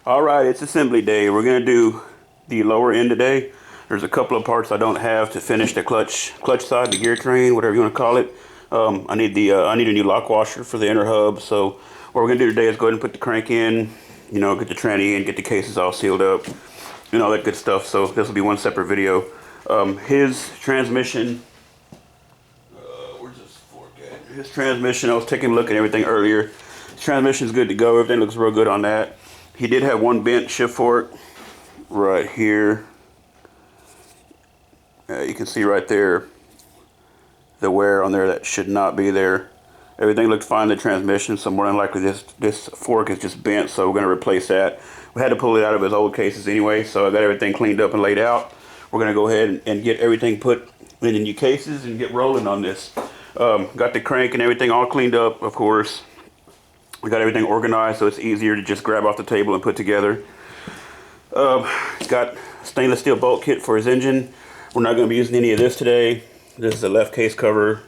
Alright, it's assembly day. We're going to do the lower end today. There's a couple of parts I don't have to finish the clutch side, the gear train, whatever you want to call it. I need a new lock washer for the inner hub. So what we're going to do today is go ahead and put the crank in, you know, get the tranny in, get the cases all sealed up, and all that good stuff. So this will be one separate video. His transmission, where's this fork at? His transmission, I was taking a look at everything earlier. His transmission is good to go. Everything looks real good on that. He did have one bent shift fork right here. You can see right there the wear on there that should not be there. Everything looked fine in the transmission, so more than likely this fork is just bent, so we're going to replace that. We had to pull it out of his old cases anyway, so I got everything cleaned up and laid out. We're going to go ahead and get everything put in the new cases and get rolling on this. Got the crank and everything all cleaned up, of course. We got everything organized so it's easier to just grab off the table and put together. Got stainless steel bolt kit for his engine. We're not going to be using any of this today. This is a left case cover,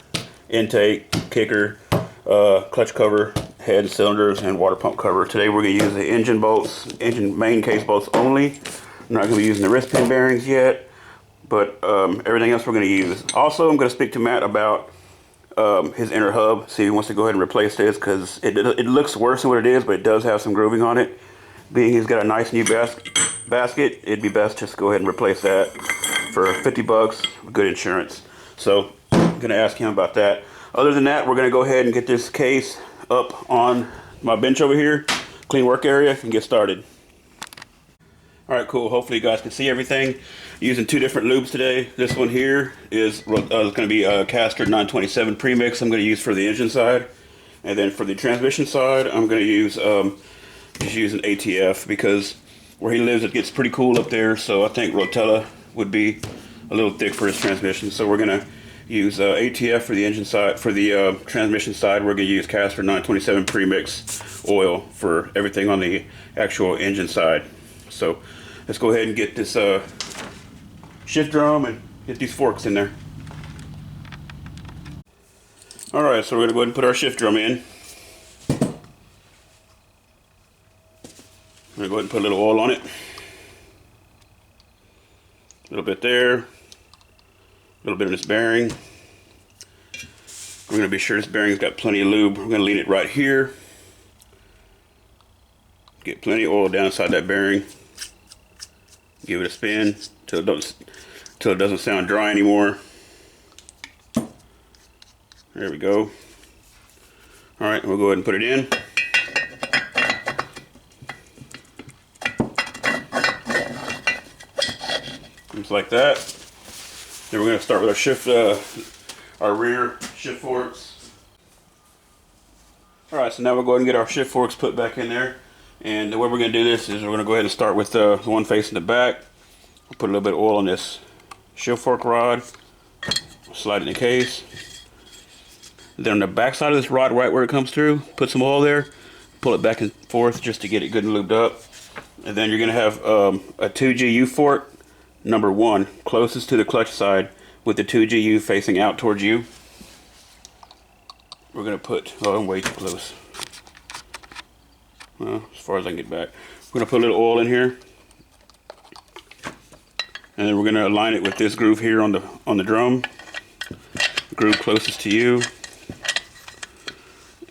intake, kicker, clutch cover, head, cylinders, and water pump cover. Today we're going to use the engine bolts, engine main case bolts only. I'm not going to be using the wrist pin bearings yet, but everything else we're going to use. Also, I'm going to speak to Matt about his inner hub, see if he wants to go ahead and replace this, because it looks worse than what it is, but it does have some grooving on it. Being he's got a nice new basket, it'd be best just to go ahead and replace that for 50 bucks, good insurance. So I'm gonna ask him about that. Other than that, we're gonna go ahead and get this case up on my bench over here, clean work area, and get started. All right, cool. Hopefully you guys can see everything. Using two different lubes today. This one here is going to be a Caster 927 premix I'm going to use for the engine side. And then for the transmission side, I'm going to use just use an ATF, because where he lives it gets pretty cool up there. So I think Rotella would be a little thick for his transmission. So we're going to use ATF for the engine side. For the transmission side, we're going to use Caster 927 premix oil for everything on the actual engine side. So let's go ahead and get this shift drum and get these forks in there. Alright, so we're going to go ahead and put our shift drum in. I'm going to go ahead and put a little oil on it. A little bit there. A little bit in this bearing. We're going to be sure this bearing's got plenty of lube. We're going to lean it right here. Get plenty of oil down inside that bearing. Give it a spin till it doesn't sound dry anymore. There we go. All right, we'll go ahead and put it in. Just like that. Then we're going to start with our rear shift forks. All right, so now we'll go ahead and get our shift forks put back in there. And the way we're going to do this is we're going to go ahead and start with the one facing the back. We'll put a little bit of oil on this shift fork rod. Slide it in the case. Then on the back side of this rod, right where it comes through, put some oil there. Pull it back and forth just to get it good and lubed up. And then you're going to have a 2GU fork, number 1, closest to the clutch side, with the 2GU facing out towards you. We're going to put, oh, I'm way too close. Well, as far as I can get back. We're going to put a little oil in here. And then we're going to align it with this groove here on the drum. Groove closest to you.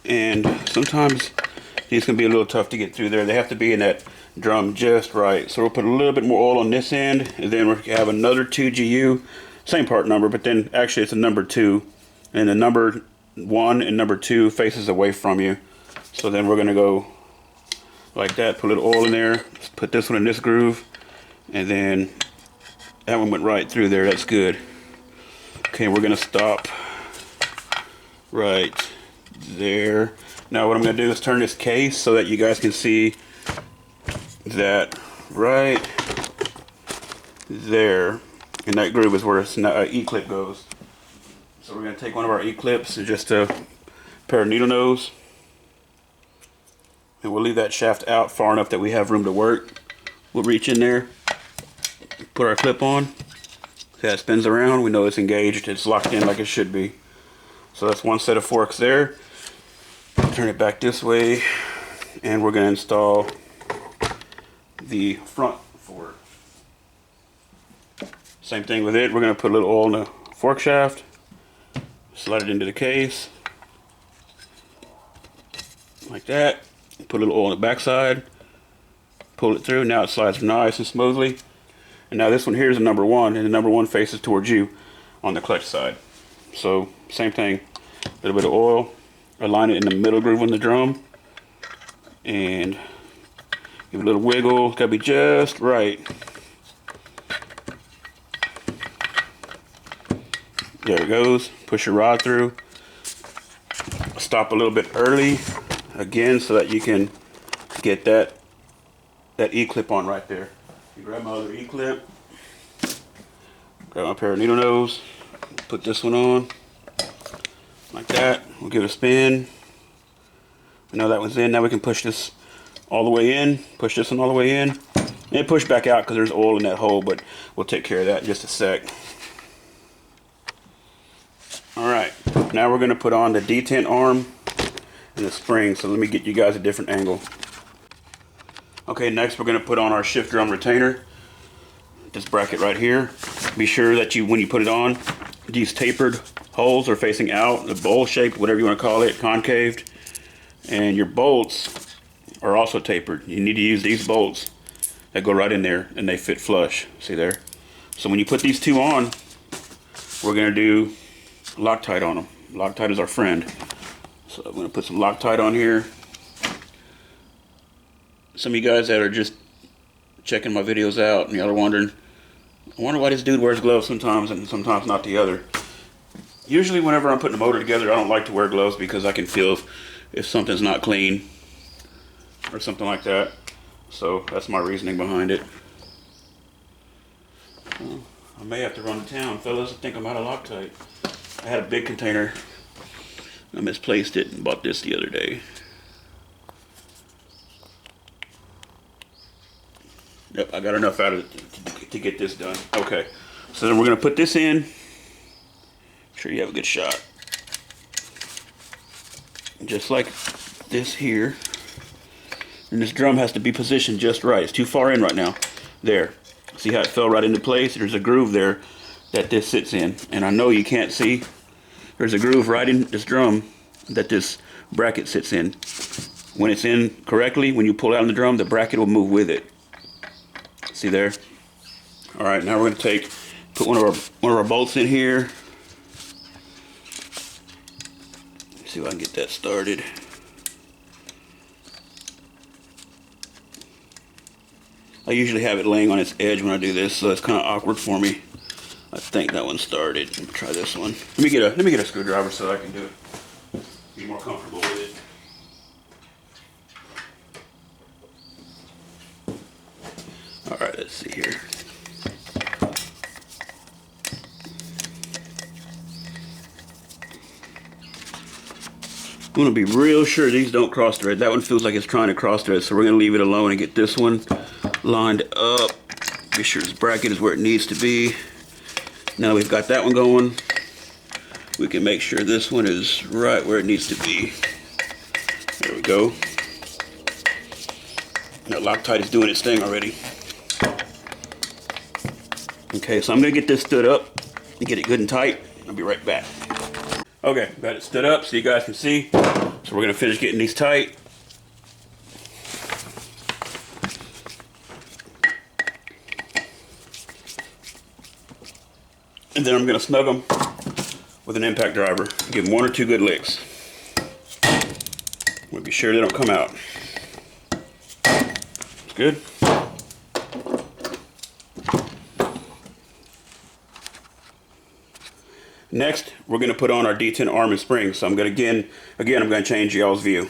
And sometimes these can be a little tough to get through there. They have to be in that drum just right. So we'll put a little bit more oil on this end. And then we'll have another 2GU. Same part number, but then actually it's a number 2. And the number 1 and number 2 faces away from you. So then we're going to go like that, put a little oil in there, put this one in this groove, and then that one went right through there. That's good. Okay, we're gonna stop right there. Now what I'm gonna do is turn this case so that you guys can see that right there, and that groove is where an E-clip goes. So we're gonna take one of our E-clips and just a pair of needle nose. And we'll leave that shaft out far enough that we have room to work. We'll reach in there, put our clip on. See how it spins around? We know it's engaged, it's locked in like it should be. So that's one set of forks there. Turn it back this way, and we're going to install the front for it. Same thing with it. We're going to put a little oil in the fork shaft, slide it into the case like that, put a little oil on the backside, pull it through. Now it slides nice and smoothly. And now this one here is a number 1, and the number 1 faces towards you on the clutch side. So same thing, a little bit of oil, align it in the middle groove on the drum, and give it a little wiggle. It's got to be just right. There it goes. Push your rod through. Stop a little bit early, again, so that you can get that E-clip on right there. You grab my other E-clip, grab my pair of needle nose, put this one on, like that. We'll give it a spin. Now that one's in. Now we can push this all the way in, push this one all the way in, and push back out because there's oil in that hole, but we'll take care of that in just a sec. Alright, now we're going to put on the detent arm and the spring, so let me get you guys a different angle. Okay, next we're going to put on our shift drum retainer. This bracket right here. Be sure that when you put it on, these tapered holes are facing out, the bowl shape, whatever you want to call it, concaved. And your bolts are also tapered. You need to use these bolts that go right in there, and they fit flush. See there? So when you put these two on, we're going to do Loctite on them. Loctite is our friend. So I'm going to put some Loctite on here. Some of you guys that are just checking my videos out and y'all are wondering, I wonder why this dude wears gloves sometimes and sometimes not the other. Usually whenever I'm putting a motor together, I don't like to wear gloves because I can feel if something's not clean or something like that. So that's my reasoning behind it. Well, I may have to run to town, fellas. I think I'm out of Loctite. I had a big container. I misplaced it and bought this the other day. Yep, I got enough out of it to get this done. Okay, so then we're going to put this in. Make sure you have a good shot. Just like this here. And this drum has to be positioned just right. It's too far in right now. There. See how it fell right into place? There's a groove there that this sits in. And I know you can't see. There's a groove right in this drum that this bracket sits in. When it's in correctly, when you pull out on the drum, the bracket will move with it. See there? Alright, now we're going to put one of our bolts in here. See if I can get that started. I usually have it laying on its edge when I do this, so it's kind of awkward for me. I think that one started. Let me try this one. Let me get a screwdriver so I can do it. Be more comfortable with it. Alright, let's see here. I'm going to be real sure these don't cross thread. That one feels like it's trying to cross thread, so we're going to leave it alone and get this one lined up. Be sure this bracket is where it needs to be. Now we've got that one going, we can make sure this one is right where it needs to be. There we go. Now Loctite is doing its thing already. Okay, so I'm going to get this stood up and get it good and tight. I'll be right back. Okay, got it stood up so you guys can see. So we're going to finish getting these tight. And then I'm going to snug them with an impact driver. Give them 1 or 2 good licks. We'll be sure they don't come out. It's good. Next, we're going to put on our detent arm and spring. So I'm going to again I'm going to change y'all's view.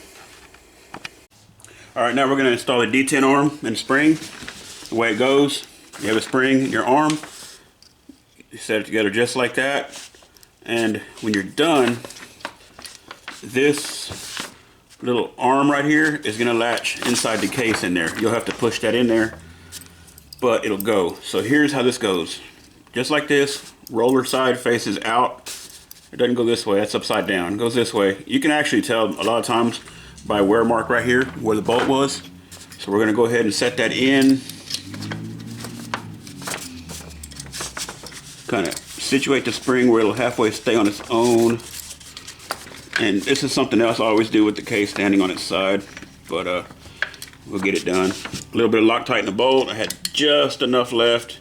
All right, now we're going to install the detent arm and spring. The way it goes, you have a spring in your arm. You set it together just like that. And when you're done, this little arm right here is going to latch inside the case in there. You'll have to push that in there, but it'll go. So here's how this goes. Just like this. Roller side faces out. It doesn't go this way, that's upside down. It goes this way. You can actually tell a lot of times by a wear mark right here where the bolt was. So we're going to go ahead and set that in. Kind of situate the spring where it'll halfway stay on its own. And this is something else I always do with the case standing on its side, but we'll get it done. A little bit of Loctite in the bolt. I had just enough left.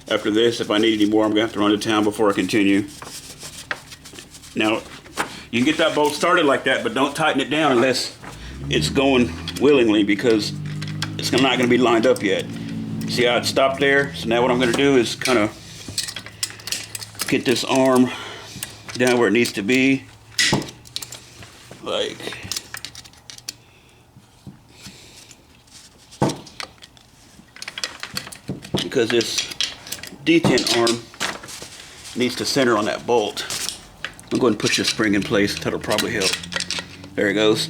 After this, if I need any more, I'm gonna have to run to town before I continue. Now, you can get that bolt started like that, but don't tighten it down unless it's going willingly, because it's not gonna be lined up yet. See how it stopped there? So now what I'm gonna do is kind of get this arm down where it needs to be. Like, because this detent arm needs to center on that bolt. I'm going to push this spring in place. That'll probably help. There it goes.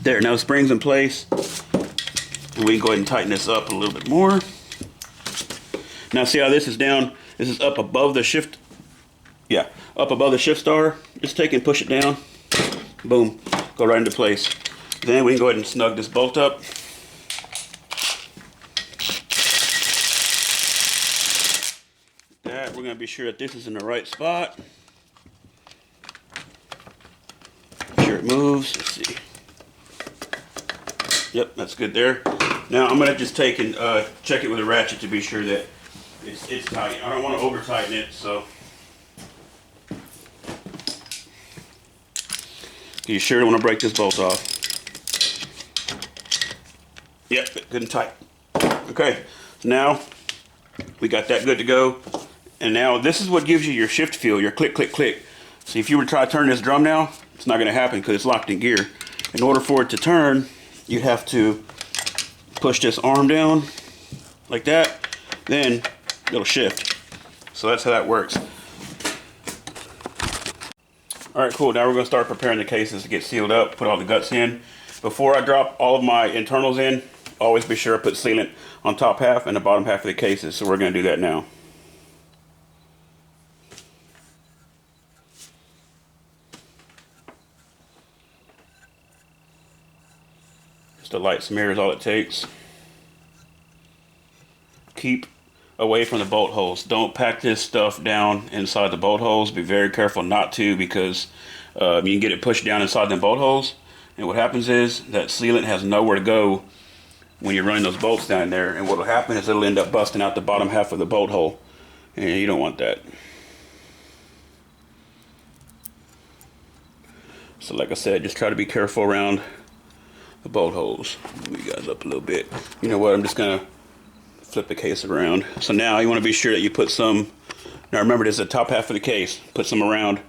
There, now the spring's in place. And we can go ahead and tighten this up a little bit more. Now see how this is down? This is up above the shift. Yeah, up above the shift star. Just take and push it down. Boom, go right into place. Then we can go ahead and snug this bolt up. That, we're going to be sure that this is in the right spot. Make sure it moves. Let's see. Yep, that's good there. Now I'm going to just take and check it with a ratchet to be sure that it's tight. I don't want to over tighten it, so. You sure don't want to break this bolt off. Yep, good and tight. Okay, so now we got that good to go. And now this is what gives you your shift feel, your click, click, click. See, if you were to try to turn this drum now, it's not going to happen because it's locked in gear. In order for it to turn, you'd have to push this arm down like that, then it'll shift. So that's how that works. Alright, cool. Now we're going to start preparing the cases to get sealed up, put all the guts in. Before I drop all of my internals in, always be sure I put sealant on top half and the bottom half of the cases. So we're going to do that now. Just a light smear is all it takes. Keep away from the bolt holes. Don't pack this stuff down inside the bolt holes. Be very careful not to, because you can get it pushed down inside them bolt holes, and what happens is that sealant has nowhere to go when you're running those bolts down there, and what will happen is it'll end up busting out the bottom half of the bolt hole, and you don't want that. So like I said, just try to be careful around the bolt holes. Move you guys up a little bit. You know what, I'm just gonna flip the case around. So now you want to be sure that you put some, now remember this is the top half of the case, put some around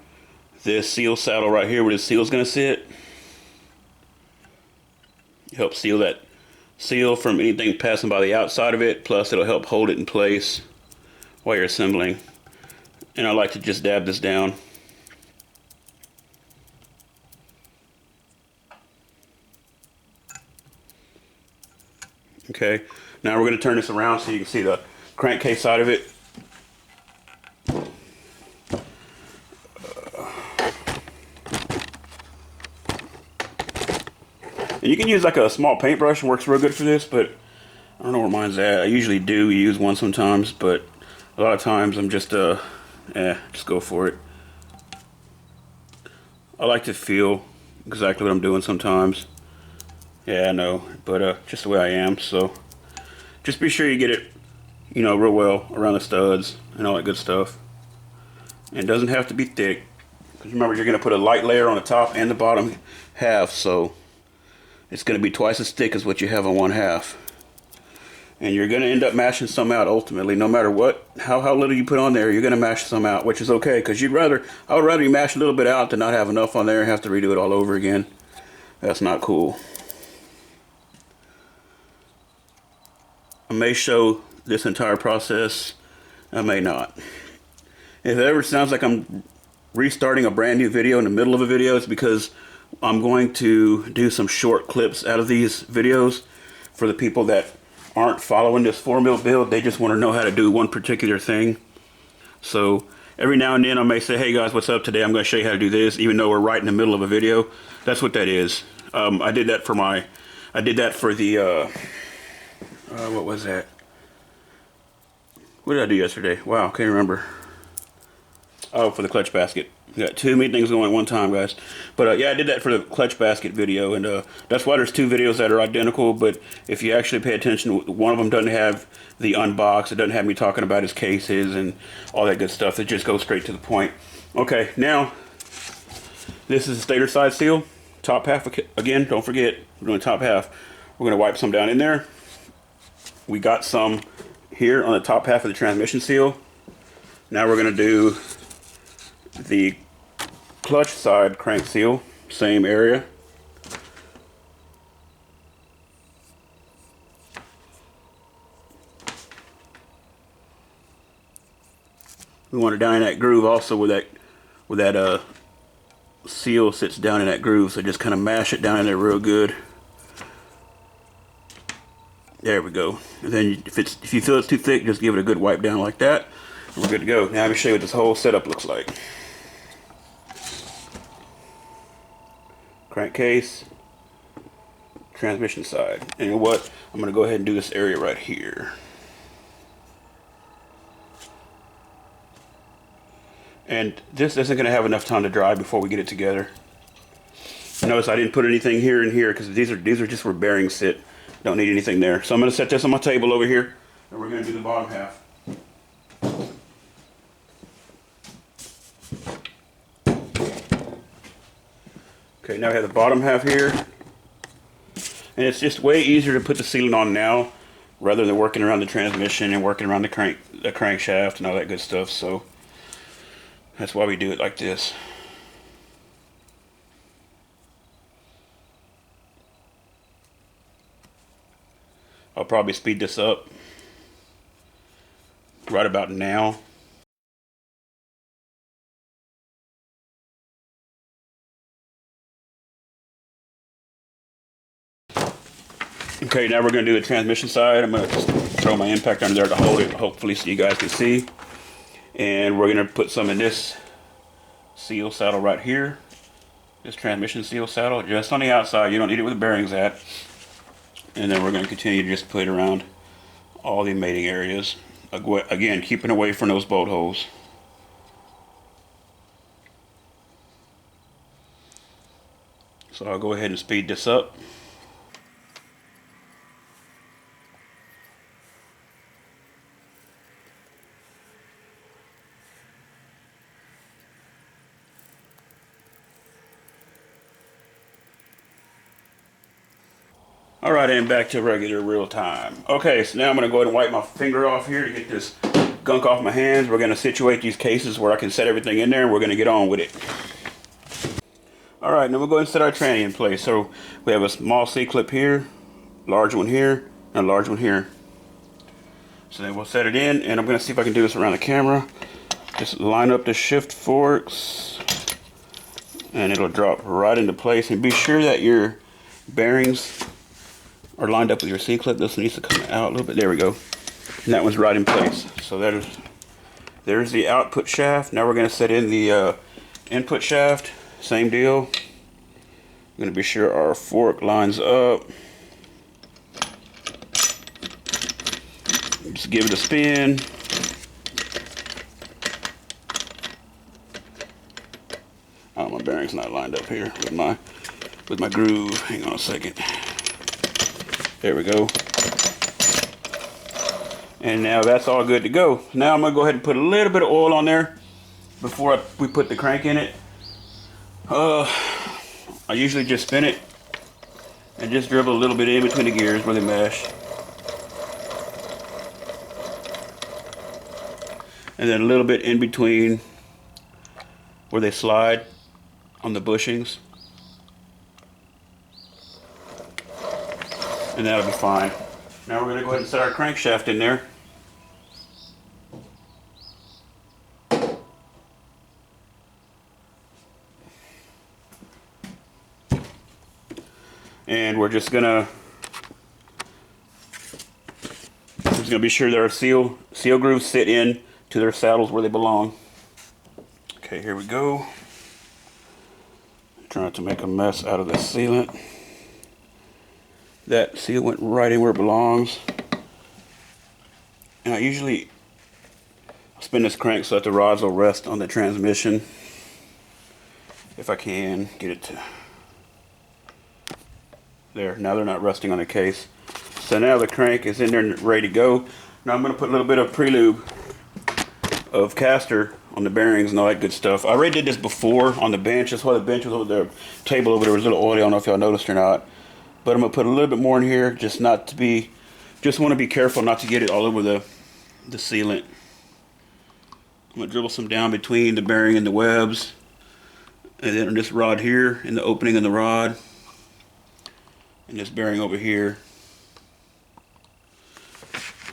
this seal saddle right here where the seal is going to sit. Help seal that seal from anything passing by the outside of it, plus it'll help hold it in place while you're assembling. And I like to just dab this down. Okay, now we're going to turn this around so you can see the crankcase side of it. And you can use like a small paintbrush, works real good for this, but I don't know where mine's at. I usually do use one sometimes, but a lot of times I'm just just go for it. I like to feel exactly what I'm doing sometimes. Yeah, I know, but just the way I am. So just be sure you get it, you know, real well around the studs and all that good stuff. And it doesn't have to be thick, because remember, you're going to put a light layer on the top and the bottom half, so it's going to be twice as thick as what you have on one half. And you're going to end up mashing some out ultimately, no matter what, how little you put on there, you're going to mash some out, which is okay, because I would rather you mash a little bit out than not have enough on there and have to redo it all over again. That's not cool. I may show this entire process, I may not. If it ever sounds like I'm restarting a brand new video in the middle of a video, it's because I'm going to do some short clips out of these videos for the people that aren't following this 4-mil build. They just want to know how to do one particular thing. So every now and then I may say, hey guys, what's up today? I'm going to show you how to do this, even though we're right in the middle of a video. That's what that is. I did that for the What was that? What did I do yesterday? Wow, can't remember. Oh, for the clutch basket. We got too many things going at one time, guys. But yeah, I did that for the clutch basket video, and that's why there's two videos that are identical. But if you actually pay attention, one of them doesn't have the unbox. It doesn't have me talking about his cases and all that good stuff. It just goes straight to the point. Okay, now this is the stator side seal. Top half, again, don't forget, we're doing top half. We're going to wipe some down in there. We got some here on the top half of the transmission seal. Now we're going to do the clutch side crank seal, same area. We want it down in that groove also where that seal sits down in that groove, so just kind of mash it down in there real good. There we go. And then if you feel it's too thick, just give it a good wipe down like that. And we're good to go. Now let me show you what this whole setup looks like. Crankcase, transmission side. And you know what? I'm going to go ahead and do this area right here. And this isn't going to have enough time to dry before we get it together. Notice I didn't put anything here and here because these are just where bearings sit. Don't need anything there. So I'm going to set this on my table over here, and we're going to do the bottom half. Okay, now we have the bottom half here. And it's just way easier to put the sealant on now rather than working around the transmission and working around the crankshaft and all that good stuff. So that's why we do it like this. I'll probably speed this up right about now. Okay, now we're going to do the transmission side. I'm going to just throw my impact under there to hold it, hopefully, so you guys can see. And we're going to put some in this seal saddle right here. This transmission seal saddle, just on the outside. You don't need it where the bearings at. And then we're going to continue to just put it around all the mating areas. Again, keeping away from those bolt holes. So I'll go ahead and speed this up. Alright, and back to regular real time. Okay, so now I'm going to go ahead and wipe my finger off here to get this gunk off my hands. We're going to situate these cases where I can set everything in there, and we're going to get on with it. Alright, now we'll go ahead and set our tranny in place. So we have a small C-clip here, large one here, and a large one here. So then we'll set it in, and I'm going to see if I can do this around the camera. Just line up the shift forks, and it'll drop right into place. And be sure that your bearings are lined up with your C-clip. This needs to come out a little bit. There we go. And that one's right in place. So there's the output shaft. Now we're going to set in the input shaft. Same deal. I'm going to be sure our fork lines up. Just give it a spin. Oh, my bearing's not lined up here with my groove. Hang on a second. There we go. And now that's all good to go. Now I'm going to go ahead and put a little bit of oil on there before we put the crank in it. I usually just spin it and just dribble a little bit in between the gears where they mesh. And then a little bit in between where they slide on the bushings. And that'll be fine. Now we're going to go ahead and set our crankshaft in there. And we're just gonna be sure that our seal grooves sit in to their saddles where they belong. Okay, here we go. Try not to make a mess out of the sealant. That seal went right in where it belongs. And I usually spin this crank so that the rods will rest on the transmission. If I can get it to there. Now they're not resting on the case. So now the crank is in there and ready to go. Now I'm going to put a little bit of pre-lube of castor on the bearings and all that good stuff. I already did this before on the bench. That's why the bench was over the table over there was a little oily. I don't know if y'all noticed or not. But I'm going to put a little bit more in here just want to be careful not to get it all over the sealant. I'm going to dribble some down between the bearing and the webs. And then on this rod here, in the opening in the rod. And this bearing over here.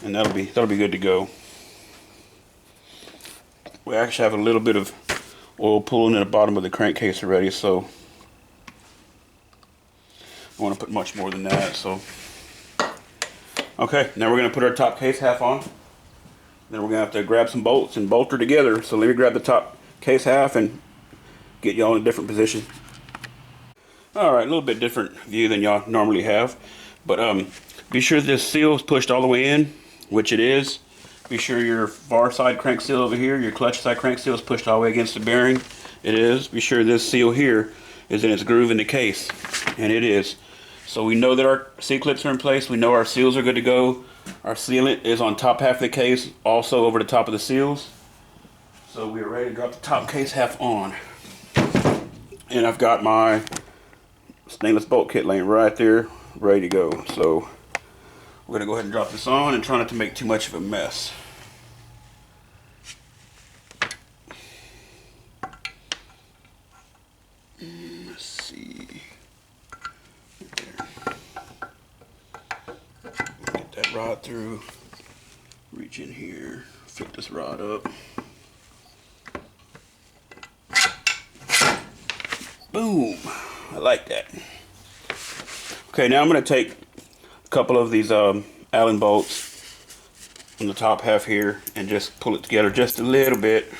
And that'll be good to go. We actually have a little bit of oil pooling in the bottom of the crankcase already, so I want to put much more than that. So okay, now we're going to put our top case half on. Then we're going to have to grab some bolts and bolt her together. So let me grab the top case half and get y'all in a different position. Alright, a little bit different view than y'all normally have. But be sure this seal is pushed all the way in, which it is. Be sure your bar side crank seal over here, your clutch side crank seal is pushed all the way against the bearing. It is. Be sure this seal here is in its groove in the case. And it is. So we know that our C-clips are in place. We know our seals are good to go. Our sealant is on top half of the case, also over the top of the seals. So we are ready to drop the top case half on. And I've got my stainless bolt kit laying right there, ready to go. So we're gonna go ahead and drop this on and try not to make too much of a mess. Let's see. There. Get that rod through. Reach in here, flip this rod up. Boom! I like that. Okay, now I'm going to take a couple of these Allen bolts on the top half here and just pull it together just a little bit.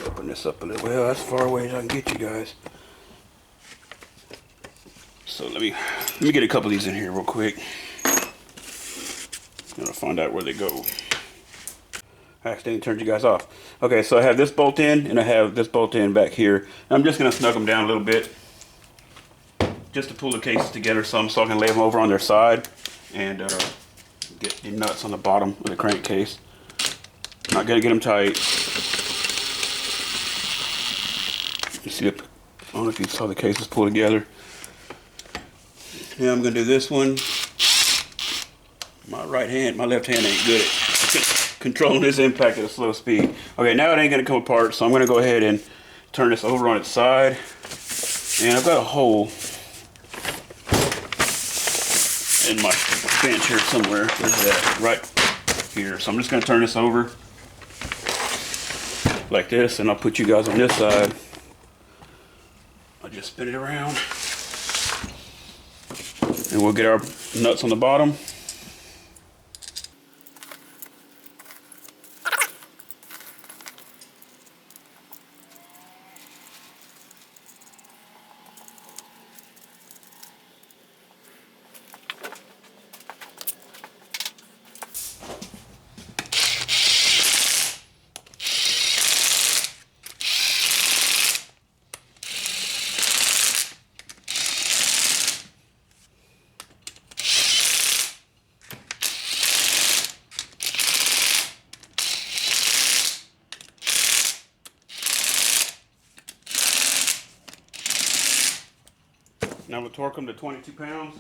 Open this up a little. Well, that's far away as I can get you guys. So let me get a couple of these in here real quick. I'm gonna find out where they go. I accidentally turned you guys off. Okay, so I have this bolt in and I have this bolt in back here. I'm just gonna snug them down a little bit just to pull the cases together some so I can lay them over on their side and get the nuts on the bottom of the crankcase. Not gonna get them tight. You see, I don't know if you saw the cases pull together. Now I'm gonna do this one. My left hand ain't good at controlling this impact at a slow speed. Okay, now it ain't gonna come apart, so I'm gonna go ahead and turn this over on its side. And I've got a hole in my bench here somewhere. There's that right here. So I'm just gonna turn this over like this, and I'll put you guys on this side. I'll just spin it around. And we'll get our nuts on the bottom. Now we'll torque them to 22 pounds.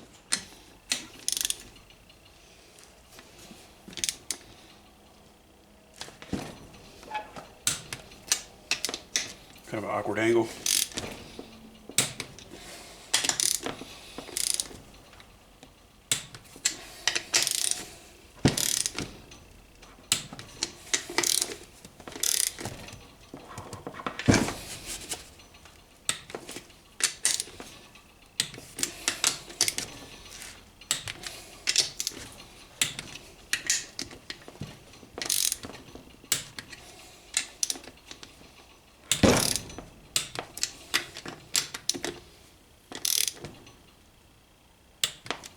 Kind of an awkward angle.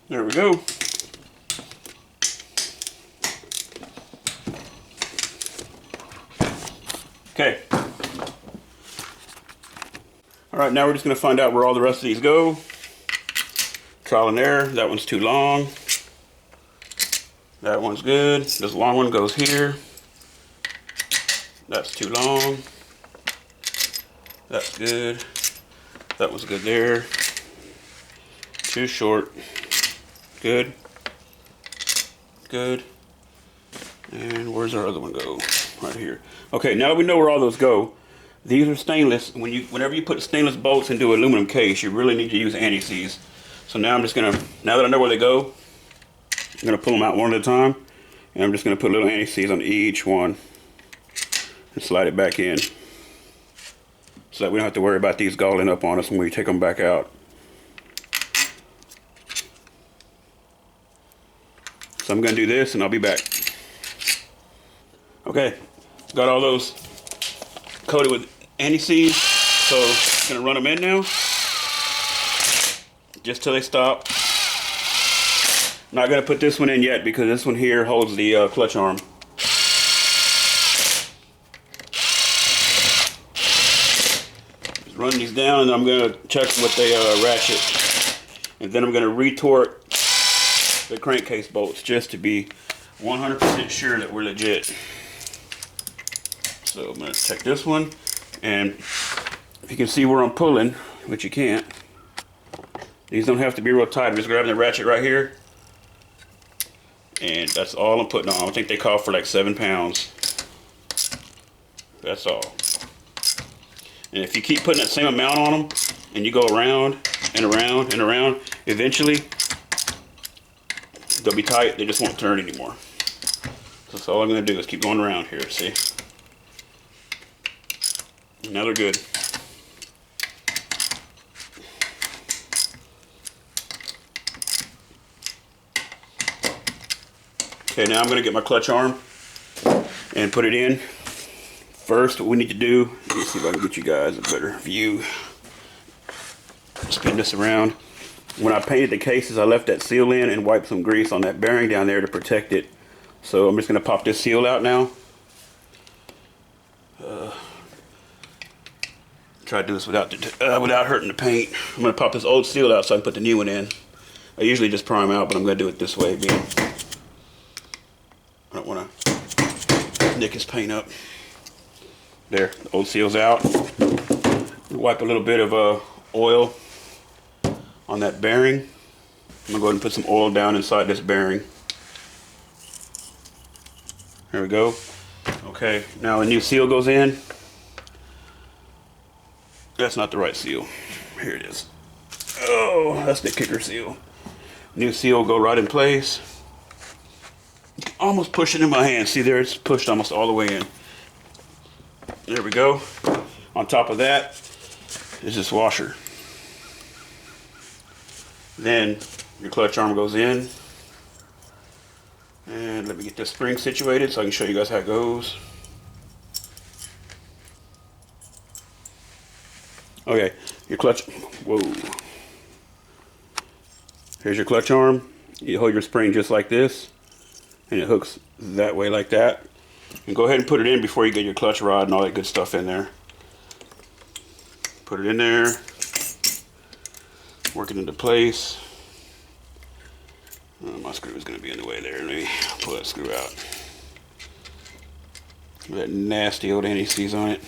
There we go. Okay. All right, now we're just going to find out where all the rest of these go. Trial and error. That one's too long. That one's good. This long one goes here. That's too long. That's good. That one's good there. Too short. Good. Good. And where's our other one go? Right here. Okay, now that we know where all those go, these are stainless. Whenever you put stainless bolts into an aluminum case, you really need to use anti-seize. So now I'm just gonna, now that I know where they go, I'm gonna pull them out one at a time, and I'm just gonna put a little anti-seize on each one and slide it back in, so that we don't have to worry about these galling up on us when we take them back out. So I'm gonna do this and I'll be back. Okay, got all those coated with anti-seize, so I'm gonna run them in now, just till they stop. I'm not gonna put this one in yet because this one here holds the clutch arm. Just run these down and I'm gonna check with the ratchet, and then I'm gonna retort the crankcase bolts just to be 100% sure that we're legit. So I'm going to check this one, and if you can see where I'm pulling, which you can't, these don't have to be real tight. I'm just grabbing the ratchet right here, and that's all I'm putting on. I think they call for like 7 pounds. That's all. And if you keep putting that same amount on them, and you go around and around and around, eventually they'll be tight, they just won't turn anymore. So that's all I'm going to do is keep going around here, see? Now they're good. Okay, now I'm going to get my clutch arm and put it in. First, what we need to do, let me see if I can get you guys a better view. Spin this around. When I painted the cases, I left that seal in and wiped some grease on that bearing down there to protect it. So I'm just going to pop this seal out now. Try to do this without hurting the paint. I'm going to pop this old seal out so I can put the new one in. I usually just prime out, but I'm going to do it this way, being I don't want to nick his paint up. There, the old seal's out. Wipe a little bit of oil on that bearing. I'm going to go ahead and put some oil down inside this bearing. There we go. Okay, now the new seal goes in. That's not the right seal. Here it is. Oh, that's the kicker seal. New seal will go right in place. Almost push it in my hand. See there, it's pushed almost all the way in. There we go. On top of that is this washer. Then your clutch arm goes in. And let me get this spring situated so I can show you guys how it goes. Okay, your clutch, whoa. Here's your clutch arm. You hold your spring just like this, and it hooks that way like that. And go ahead and put it in before you get your clutch rod and all that good stuff in there. Put it in there, work it into place. My screw is going to be in the way there. Let me pull that screw out. That nasty old anti-seize on it.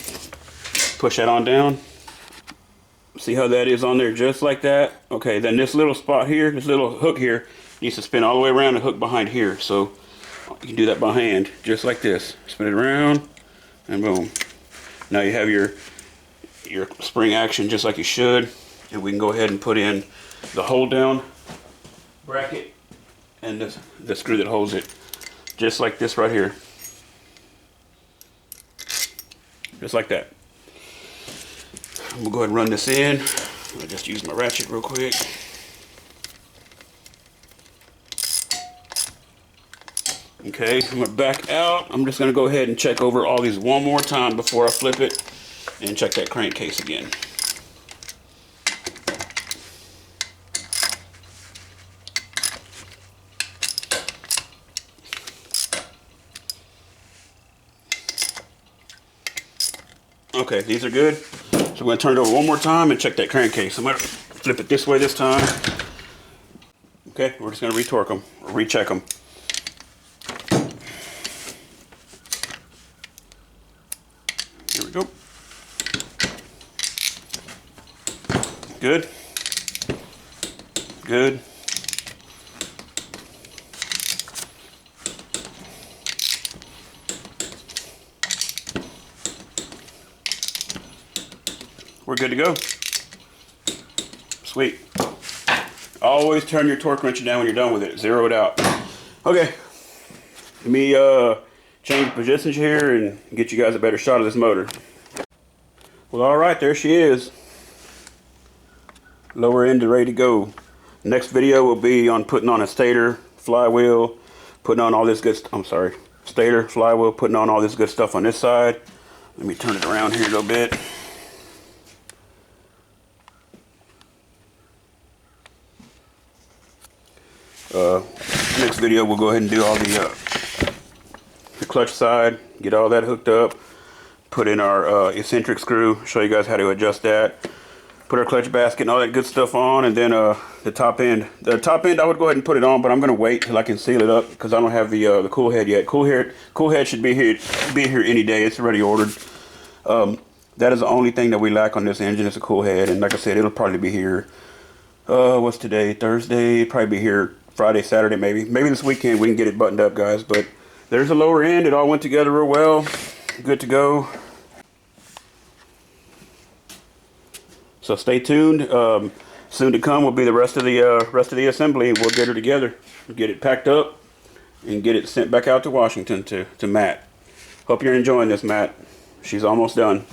Push that on down. See how that is on there just like that? Okay, then this little spot here, this little hook here, needs to spin all the way around and hook behind here. So you can do that by hand, just like this. Spin it around, and boom. Now you have your spring action just like you should. And we can go ahead and put in the hold down bracket and the screw that holds it. Just like this right here. Just like that. We'll go ahead and run this in. I'll just use my ratchet real quick. Okay, I'm going to back out. I'm just going to go ahead and check over all these one more time before I flip it and check that crankcase again. Okay, these are good. So we're going to turn it over one more time and check that crankcase. I'm going to flip it this way this time. Okay, we're just going to retorque them, or recheck them. Here we go. Good. Good. We're good to go. Sweet. Always turn your torque wrench down when you're done with it. Zero it out. Okay. Let me change positions here and get you guys a better shot of this motor. Well, all right, there she is. Lower end is ready to go. Next video will be on putting on a stator, flywheel, putting on all this good stator, flywheel, putting on all this good stuff on this side. Let me turn it around here a little bit. Next video we'll go ahead and do all the clutch side, get all that hooked up, put in our eccentric screw, show you guys how to adjust that, put our clutch basket and all that good stuff on, and then the top end. The top end I would go ahead and put it on, but I'm going to wait till I can seal it up because I don't have the cool head yet. Cool head should be here any day. It's already ordered. That is the only thing that we lack on this engine is a cool head, and like I said, it'll probably be here. What's today? Thursday. Probably be here Friday, Saturday, maybe this weekend we can get it buttoned up, guys. But there's the lower end. It all went together real well. Good to go. So stay tuned. Soon to come will be the rest of the assembly. We'll get her together, get it packed up, and get it sent back out to Washington to Matt. Hope you're enjoying this, Matt. She's almost done.